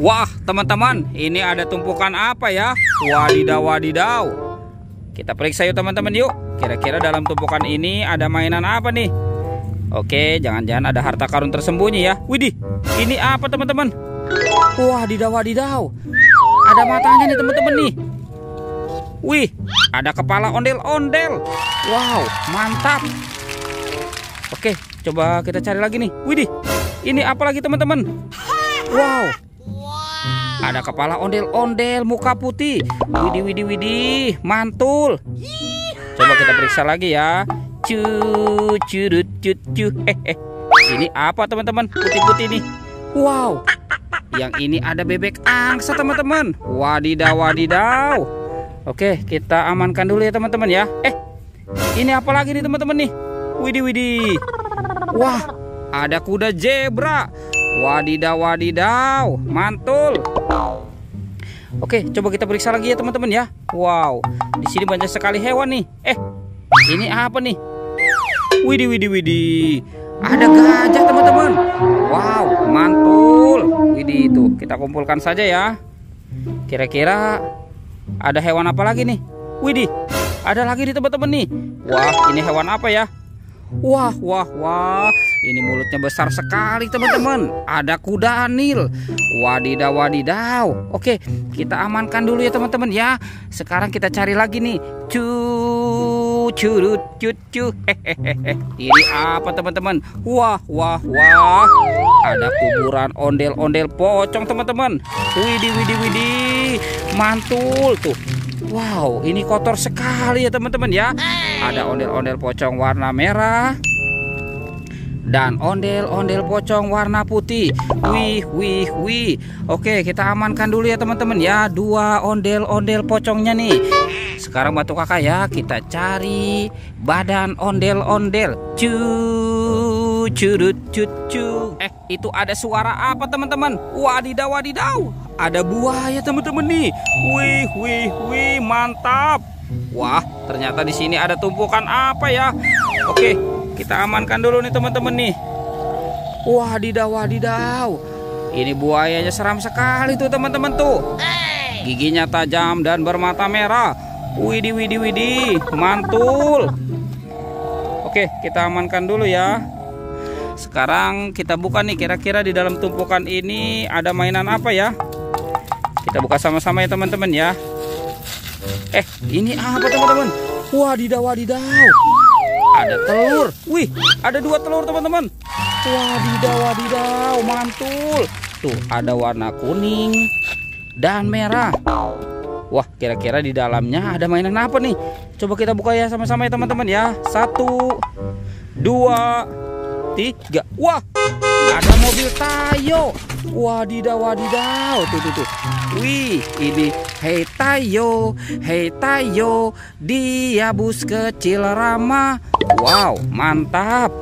Wah, teman-teman, ini ada tumpukan apa ya? Wadidaw, wadidaw. Kita periksa yuk teman-teman yuk. Kira-kira dalam tumpukan ini ada mainan apa nih? Oke, jangan-jangan ada harta karun tersembunyi ya. Widih, ini apa teman-teman? Wadidaw, wadidaw. Ada matanya nih teman-teman nih. Wih, ada kepala ondel-ondel. Wow, mantap. Oke, coba kita cari lagi nih. Widih, ini apa lagi teman-teman? Wow, ada kepala ondel-ondel muka putih. Widih, widih, widih, mantul. Coba kita periksa lagi ya. Curut, ini apa teman-teman? Putih-putih nih. Wow, yang ini ada bebek angsa teman-teman. Wadidaw, wadidaw. Oke, kita amankan dulu ya teman-teman ya. Ini apa lagi nih teman-teman nih? Widih, widih. Wah, ada kuda zebra. Wadidaw, wadidaw, mantul. Oke, coba kita periksa lagi ya teman-teman ya. Wow, di sini banyak sekali hewan nih. Ini apa nih? Widih, widih, widih. Ada gajah teman-teman. Wow, mantul. Widih, itu kita kumpulkan saja ya. Kira-kira ada hewan apa lagi nih? Widih, ada lagi nih teman-teman nih. Wah, ini hewan apa ya? Wah, wah, wah. Ini mulutnya besar sekali teman-teman. Ada kuda Nil. Wadidaw, wadidaw. Oke, kita amankan dulu ya teman-teman ya. Sekarang kita cari lagi nih. Curut, cucu. Ini apa teman-teman? Wah, wah, wah. Ada kuburan ondel-ondel pocong teman-teman. Widih, widih, widih. Mantul tuh. Wow, ini kotor sekali ya teman-teman ya. Ada ondel-ondel pocong warna merah dan ondel-ondel pocong warna putih. Wih, wih, wih. Oke, kita amankan dulu ya teman-teman ya. Dua ondel-ondel pocongnya nih. Sekarang bantu kakak ya. Kita cari badan ondel-ondel. Curut, cucu. Itu ada suara apa teman-teman? Wadidaw, wadidaw. Ada buaya teman-teman nih. Wih, wih, wih, mantap. Wah, ternyata di sini ada tumpukan apa ya? Oke, kita amankan dulu nih teman-teman nih. Wadidaw, wadidaw. Ini buayanya seram sekali tuh teman-teman tuh. Giginya tajam dan bermata merah. Widih, widih, widih, mantul. Oke, kita amankan dulu ya. Sekarang kita buka nih, kira-kira di dalam tumpukan ini ada mainan apa ya? Kita buka sama-sama ya teman-teman ya. Ini apa teman-teman? Wadidaw, wadidaw. Ada telur. Wih, ada 2 telur teman-teman. Wadidaw, wadidaw, mantul. Tuh, ada warna kuning dan merah. Wah, kira-kira di dalamnya ada mainan apa nih? Coba kita buka ya sama-sama ya teman-teman ya. 1, 2, 3. Wah, ada mobil Tayo. Wadidaw, wadidaw. Tuh. Wih, ini Hei Tayo, Hei Tayo, dia bus kecil ramah. Wow, mantap.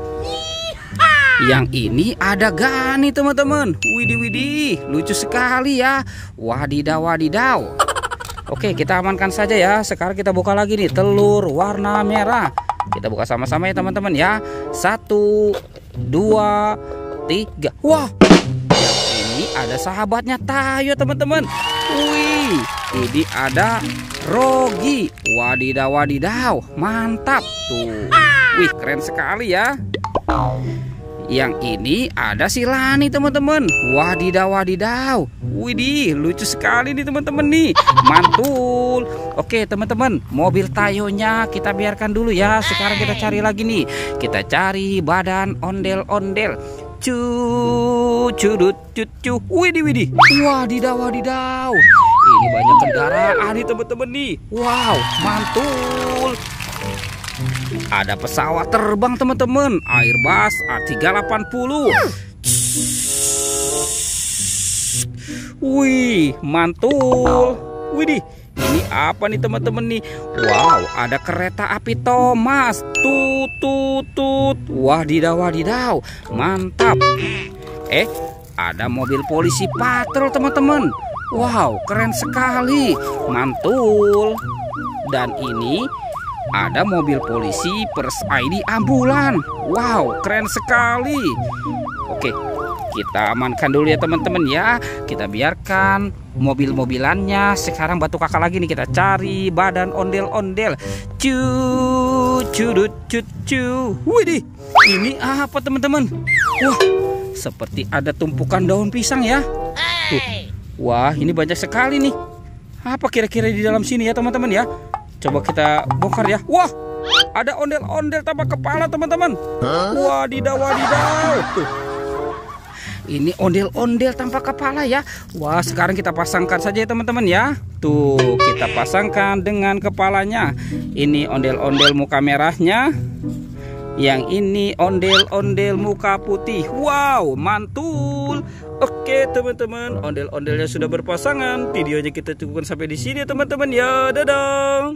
Yang ini ada Gani teman-teman. Widih, widih, lucu sekali ya. Wadidaw, wadidaw. Oke, kita amankan saja ya. Sekarang kita buka lagi nih, telur warna merah. Kita buka sama-sama ya teman-teman ya. 1, 2, 3. Wah, yang ini ada sahabatnya Tayo teman-teman. Wih, ini ada Rogi. Wadidaw, wadidaw, mantap tuh. Wih, keren sekali ya. Yang ini ada si Lani teman-teman. Wadidaw, wadidaw. Widih, lucu sekali nih teman-teman nih. Mantul. Oke teman-teman, mobil Tayonya kita biarkan dulu ya. Sekarang kita cari lagi nih. Kita cari badan ondel-ondel. Curut, cucu. Widih, widih. Wadidaw, wadidaw. Ini banyak kendaraan nih teman-teman nih. Wow, mantul. Ada pesawat terbang teman-teman, Airbus A380. Wih, mantul. Widih, ini apa nih teman-teman nih? Wow, ada kereta api Thomas. Tut. Wadidaw, wadidaw, mantap. Ada mobil polisi patrol teman-teman. Wow, keren sekali, mantul. Dan ini ada mobil polisi Pers ID ambulan. Wow, keren sekali. Oke, kita amankan dulu ya teman-teman ya. Kita biarkan mobil-mobilannya. Sekarang batu kakak lagi nih, kita cari badan ondel-ondel. Widih, ini apa teman-teman? Wah, seperti ada tumpukan daun pisang ya. Tuh. Wah, ini banyak sekali nih. Apa kira-kira di dalam sini ya teman-teman ya? Coba kita bongkar ya. Wah, ada ondel-ondel tanpa kepala teman-teman. Wadidaw, wadidaw. Tuh. Ini ondel-ondel tanpa kepala ya. Wah, sekarang kita pasangkan saja ya teman-teman ya. Tuh, kita pasangkan dengan kepalanya. Ini ondel-ondel muka merahnya. Yang ini ondel-ondel muka putih. Wow, mantul. Oke teman-teman, ondel-ondelnya sudah berpasangan. Videonya kita cukupkan sampai di sini ya teman-teman ya. Dadah.